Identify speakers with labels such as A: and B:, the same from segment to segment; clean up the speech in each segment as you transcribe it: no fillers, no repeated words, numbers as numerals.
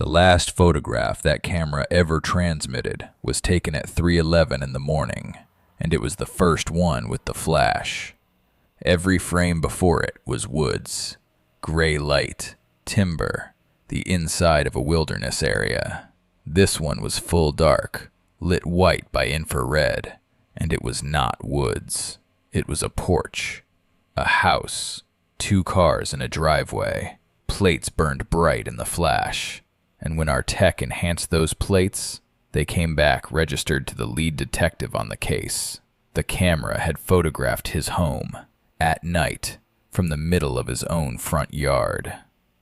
A: The last photograph that camera ever transmitted was taken at 3:11 in the morning, and it was the first one with the flash. Every frame before it was woods, gray light, timber, the inside of a wilderness area. This one was full dark, lit white by infrared, and it was not woods. It was a porch, a house, 2 cars in a driveway. Plates burned bright in the flash, and when our tech enhanced those plates, they came back registered to the lead detective on the case. The camera had photographed his home, at night, from the middle of his own front yard,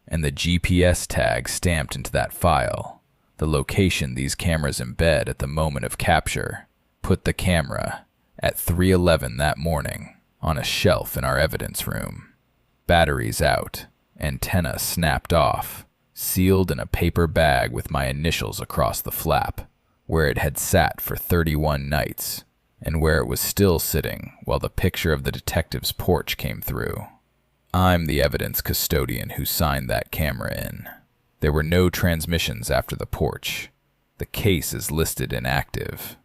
A: and the GPS tag stamped into that file, the location these cameras embed at the moment of capture, put the camera, at 3:11 that morning, on a shelf in our evidence room. Batteries out, antenna snapped off, sealed in a paper bag with my initials across the flap, where it had sat for 31 nights, and where it was still sitting while the picture of the detective's porch came through. I'm the evidence custodian who signed that camera in. There were no transmissions after the porch. The case is listed inactive.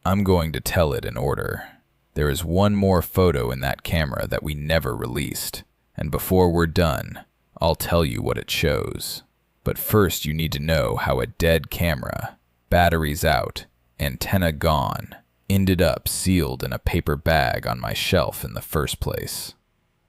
A: I'm going to tell it in order. There is one more photo in that camera that we never released, and before we're done, I'll tell you what it shows. But first you need to know how a dead camera, batteries out, antenna gone, ended up sealed in a paper bag on my shelf in the first place.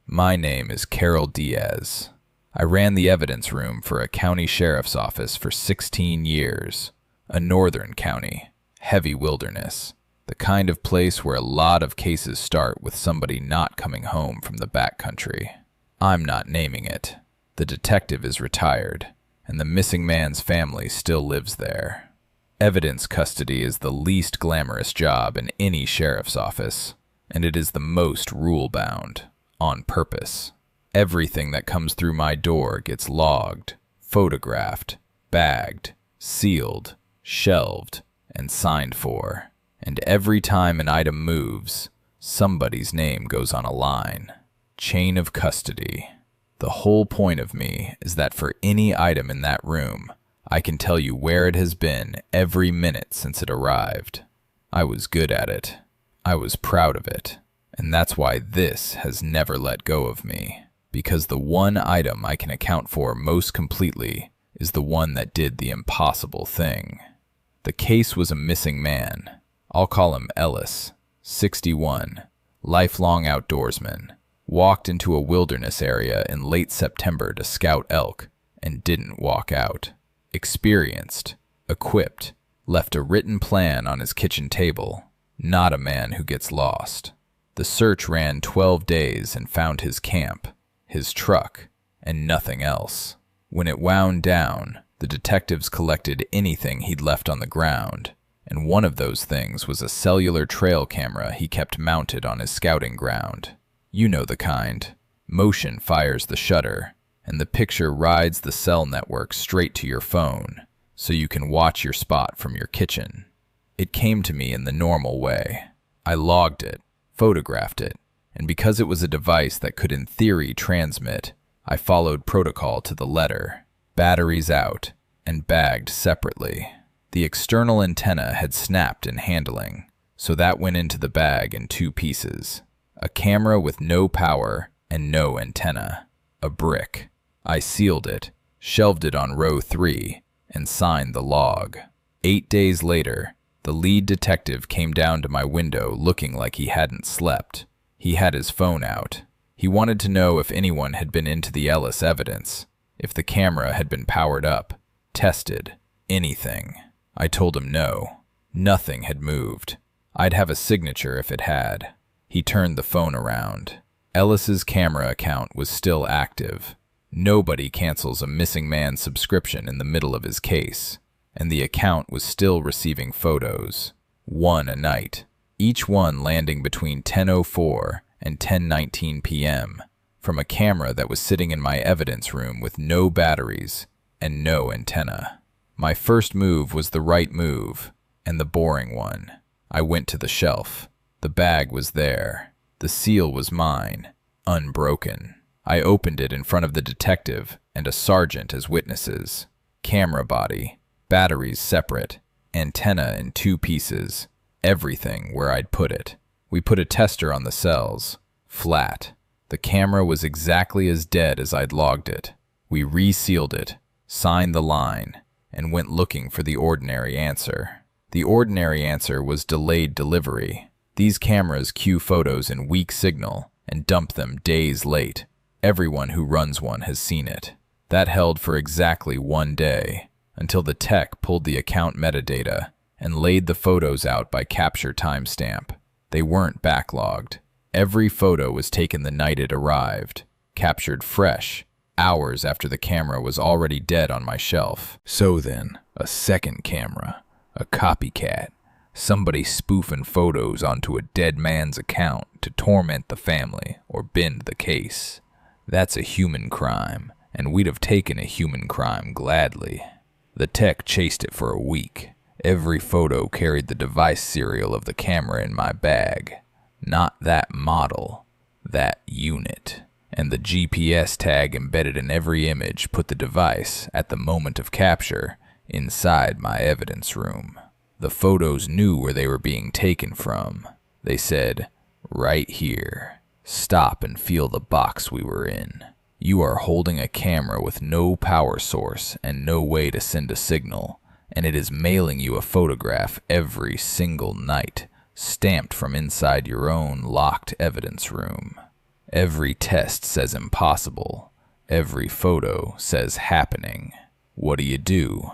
A: My name is Carol Diaz. I ran the evidence room for a county sheriff's office for 16 years. A northern county, heavy wilderness, the kind of place where a lot of cases start with somebody not coming home from the backcountry. I'm not naming it. The detective is retired, and the missing man's family still lives there. Evidence custody is the least glamorous job in any sheriff's office, and it is the most rule-bound, on purpose. Everything that comes through my door gets logged, photographed, bagged, sealed, shelved, and signed for. And every time an item moves, somebody's name goes on a line. Chain of custody. The whole point of me is that for any item in that room, I can tell you where it has been every minute since it arrived. I was good at it. I was proud of it. And that's why this has never let go of me. Because the one item I can account for most completely is the one that did the impossible thing. The case was a missing man. I'll call him Ellis, 61, lifelong outdoorsman. Walked into a wilderness area in late September to scout elk and didn't walk out. Experienced, equipped, left a written plan on his kitchen table. Not a man who gets lost. The search ran 12 days and found his camp, his truck, and nothing else. When it wound down, the detectives collected anything he'd left on the ground, and one of those things was a cellular trail camera he kept mounted on his scouting ground. You know the kind. Motion fires the shutter, and the picture rides the cell network straight to your phone, so you can watch your spot from your kitchen. It came to me in the normal way. I logged it, photographed it, and because it was a device that could in theory transmit, I followed protocol to the letter. Batteries out, and bagged separately. The external antenna had snapped in handling, so that went into the bag in 2 pieces. A camera with no power and no antenna. A brick. I sealed it, shelved it on row 3, and signed the log. 8 days later, the lead detective came down to my window looking like he hadn't slept. He had his phone out. He wanted to know if anyone had been into the Ellis evidence, if the camera had been powered up, tested, anything. I told him no. Nothing had moved. I'd have a signature if it had. He turned the phone around. Ellis's camera account was still active. Nobody cancels a missing man subscription in the middle of his case, and the account was still receiving photos, 1 a night, each one landing between 10:04 and 10:19 p.m., from a camera that was sitting in my evidence room with no batteries and no antenna. My first move was the right move, and the boring one. I went to the shelf. The bag was there. The seal was mine, unbroken. I opened it in front of the detective and a sergeant as witnesses. Camera body, batteries separate, antenna in 2 pieces, everything where I'd put it. We put a tester on the cells. Flat. The camera was exactly as dead as I'd logged it. We resealed it, signed the line, and went looking for the ordinary answer. The ordinary answer was delayed delivery. These cameras queue photos in weak signal and dump them days late. Everyone who runs one has seen it. That held for exactly 1 day, until the tech pulled the account metadata and laid the photos out by capture timestamp. They weren't backlogged. Every photo was taken the night it arrived, captured fresh, hours after the camera was already dead on my shelf. So then, a second camera, a copycat, somebody spoofing photos onto a dead man's account to torment the family or bend the case. That's a human crime, and we'd have taken a human crime gladly. The tech chased it for a week. Every photo carried the device serial of the camera in my bag. Not that model, that unit. And the GPS tag embedded in every image put the device, at the moment of capture, inside my evidence room. The photos knew where they were being taken from. They said, "Right here. Stop and feel the box we were in. You are holding a camera with no power source and no way to send a signal, and it is mailing you a photograph every single night, stamped from inside your own locked evidence room. Every test says impossible. Every photo says happening. What do?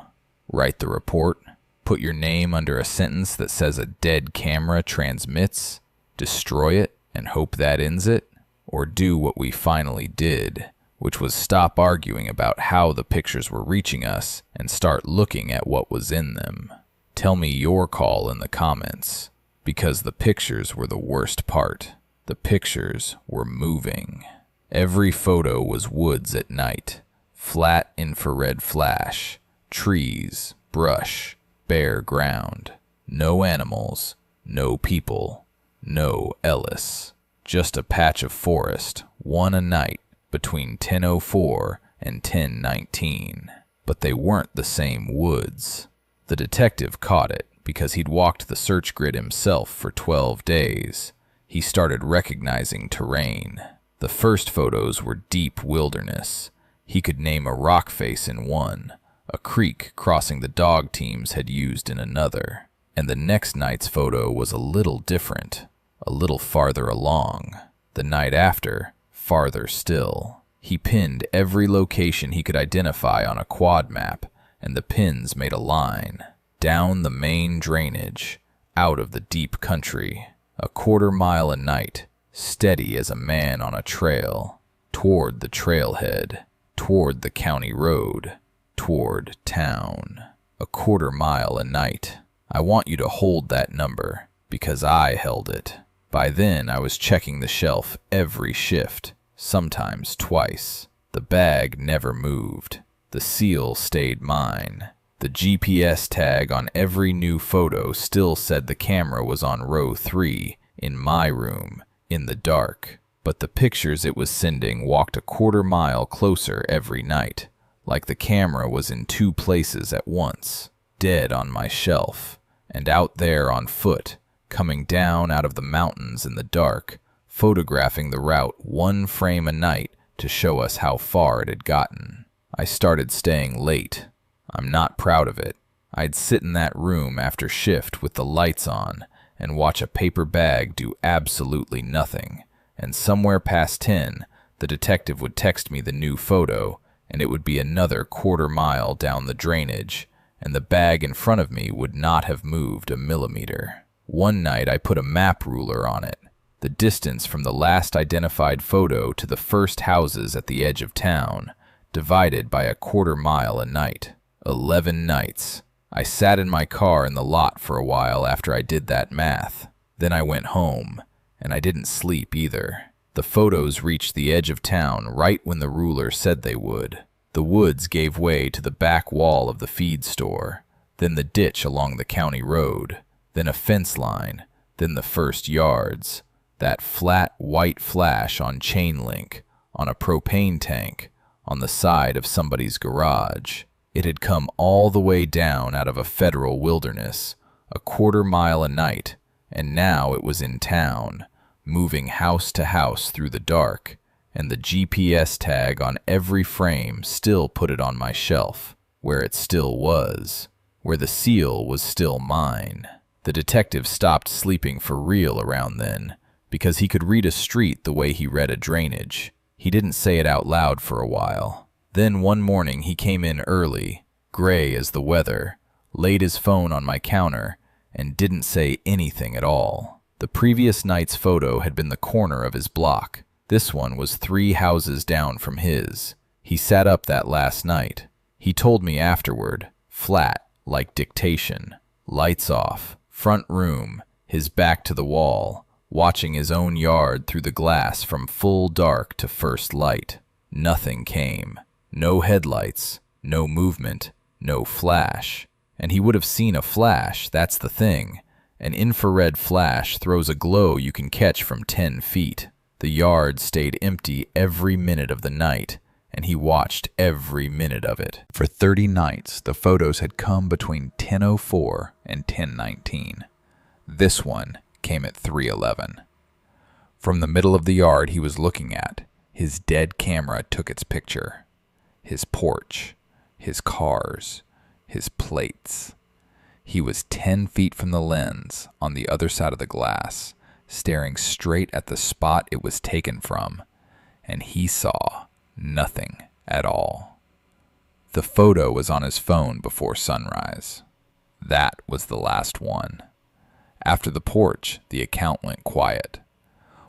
A: Write the report? Put your name under a sentence that says a dead camera transmits? Destroy it and hope that ends it? Or do what we finally did, which was stop arguing about how the pictures were reaching us and start looking at what was in them? Tell me your call in the comments, because the pictures were the worst part. The pictures were moving. Every photo was woods at night, flat infrared flash, trees, brush, bare ground. No animals, no people, no Ellis. Just a patch of forest, one a night, between 10:04 and 10:19. But they weren't the same woods. The detective caught it because he'd walked the search grid himself for 12 days. He started recognizing terrain. The first photos were deep wilderness. He could name a rock face in one, a creek crossing the dog teams had used in another. And the next night's photo was a little different, a little farther along. The night after, farther still. He pinned every location he could identify on a quad map, and the pins made a line. Down the main drainage, out of the deep country, a 1/4 mile a night, steady as a man on a trail, toward the trailhead, toward the county road, toward town. A 1/4 mile a night. I want you to hold that number, because I held it. By then, I was checking the shelf every shift, sometimes twice. The bag never moved. The seal stayed mine. The GPS tag on every new photo still said the camera was on row 3, in my room, in the dark. But the pictures it was sending walked a 1/4 mile closer every night, like the camera was in 2 places at once, dead on my shelf, and out there on foot, coming down out of the mountains in the dark, photographing the route 1 frame a night to show us how far it had gotten. I started staying late. I'm not proud of it. I'd sit in that room after shift with the lights on and watch a paper bag do absolutely nothing, and somewhere past 10, the detective would text me the new photo, and it would be another 1/4 mile down the drainage, and the bag in front of me would not have moved a millimeter. One night I put a map ruler on it, the distance from the last identified photo to the first houses at the edge of town, divided by a 1/4 mile a night. 11 nights. I sat in my car in the lot for a while after I did that math. Then I went home, and I didn't sleep either. The photos reached the edge of town right when the ruler said they would. The woods gave way to the back wall of the feed store, then the ditch along the county road, then a fence line, then the first yards. That flat white flash on chain link, on a propane tank, on the side of somebody's garage. It had come all the way down out of a federal wilderness, a quarter-mile a night, and now it was in town, moving house to house through the dark, and the GPS tag on every frame still put it on my shelf, where it still was, where the seal was still mine. The detective stopped sleeping for real around then, because he could read a street the way he read a drainage. He didn't say it out loud for a while. Then one morning he came in early, gray as the weather, laid his phone on my counter, and didn't say anything at all. The previous night's photo had been the corner of his block. This one was 3 houses down from his. He sat up that last night. He told me afterward, flat, like dictation, lights off, front room, his back to the wall, watching his own yard through the glass from full dark to first light. Nothing came. No headlights, no movement, no flash. And he would have seen a flash, that's the thing. An infrared flash throws a glow you can catch from 10 feet. The yard stayed empty every minute of the night, and he watched every minute of it. For 30 nights, the photos had come between 10:04 and 10:19. This one came at 3:11. From the middle of the yard he was looking at, his dead camera took its picture. His porch, his cars, his plates. He was 10 feet from the lens on the other side of the glass, staring straight at the spot it was taken from, and he saw nothing at all. The photo was on his phone before sunrise. That was the last one. After the porch, the account went quiet.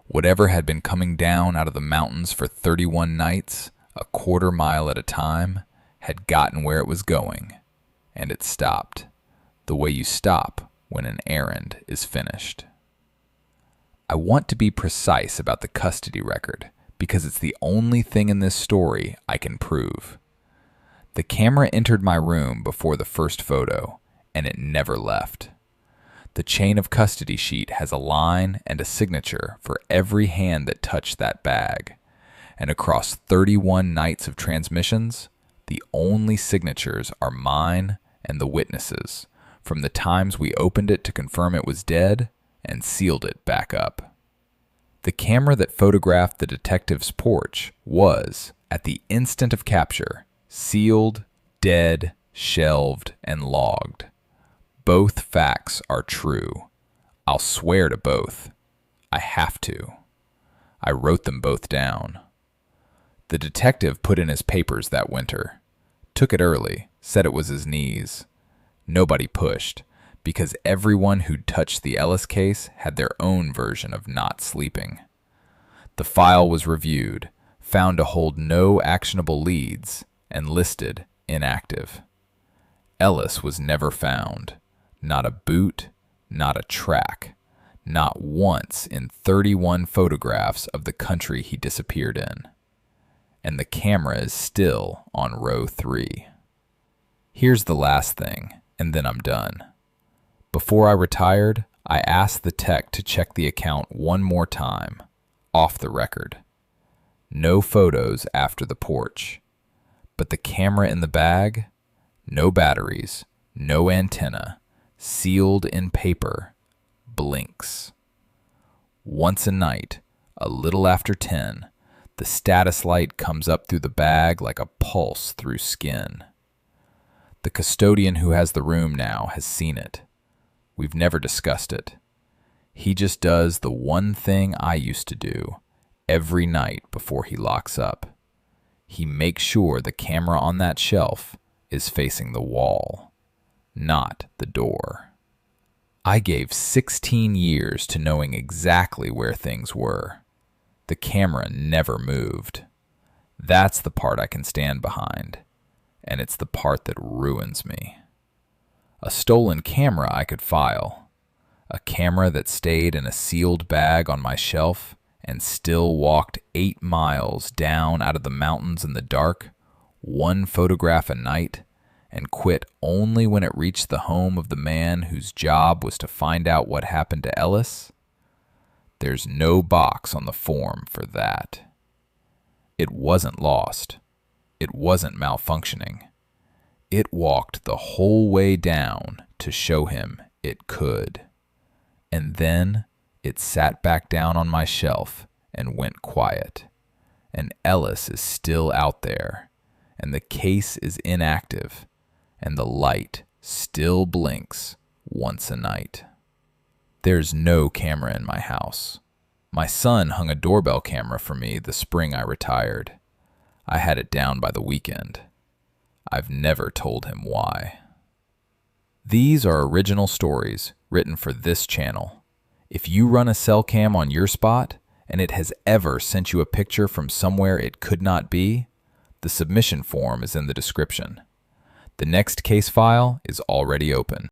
A: Whatever had been coming down out of the mountains for 31 nights, a quarter-mile at a time, had gotten where it was going, and it stopped, the way you stop when an errand is finished. I want to be precise about the custody record because it's the only thing in this story I can prove. The camera entered my room before the first photo, and it never left. The chain of custody sheet has a line and a signature for every hand that touched that bag, and across 31 nights of transmissions, the only signatures are mine and the witnesses, from the times we opened it to confirm it was dead and sealed it back up. The camera that photographed the detective's porch was, at the instant of capture, sealed, dead, shelved, and logged. Both facts are true. I'll swear to both. I have to. I wrote them both down. The detective put in his papers that winter. Took it early, said it was his knees. Nobody pushed, because everyone who'd touched the Ellis case had their own version of not sleeping. The file was reviewed, found to hold no actionable leads, and listed inactive. Ellis was never found. Not a boot, not a track, not once in 31 photographs of the country he disappeared in. And the camera is still on row 3. Here's the last thing, and then I'm done. Before I retired, I asked the tech to check the account one more time, off the record. No photos after the porch. But the camera in the bag, no batteries, no antenna, sealed in paper, blinks. Once a night, a little after 10, the status light comes up through the bag like a pulse through skin. The custodian who has the room now has seen it. We've never discussed it. He just does the one thing I used to do every night before he locks up. He makes sure the camera on that shelf is facing the wall, not the door. I gave 16 years to knowing exactly where things were. The camera never moved. That's the part I can stand behind, and it's the part that ruins me. A stolen camera I could file. A camera that stayed in a sealed bag on my shelf and still walked 8 miles down out of the mountains in the dark, 1 photograph a night, and quit only when it reached the home of the man whose job was to find out what happened to Ellis. There's no box on the form for that. It wasn't lost. It wasn't malfunctioning. It walked the whole way down to show him it could. And then it sat back down on my shelf and went quiet. And Ellis is still out there, and the case is inactive, and the light still blinks once a night. There's no camera in my house. My son hung a doorbell camera for me the spring I retired. I had it down by the weekend. I've never told him why. These are original stories written for this channel. If you run a cell cam on your spot and it has ever sent you a picture from somewhere it could not be, the submission form is in the description. The next case file is already open.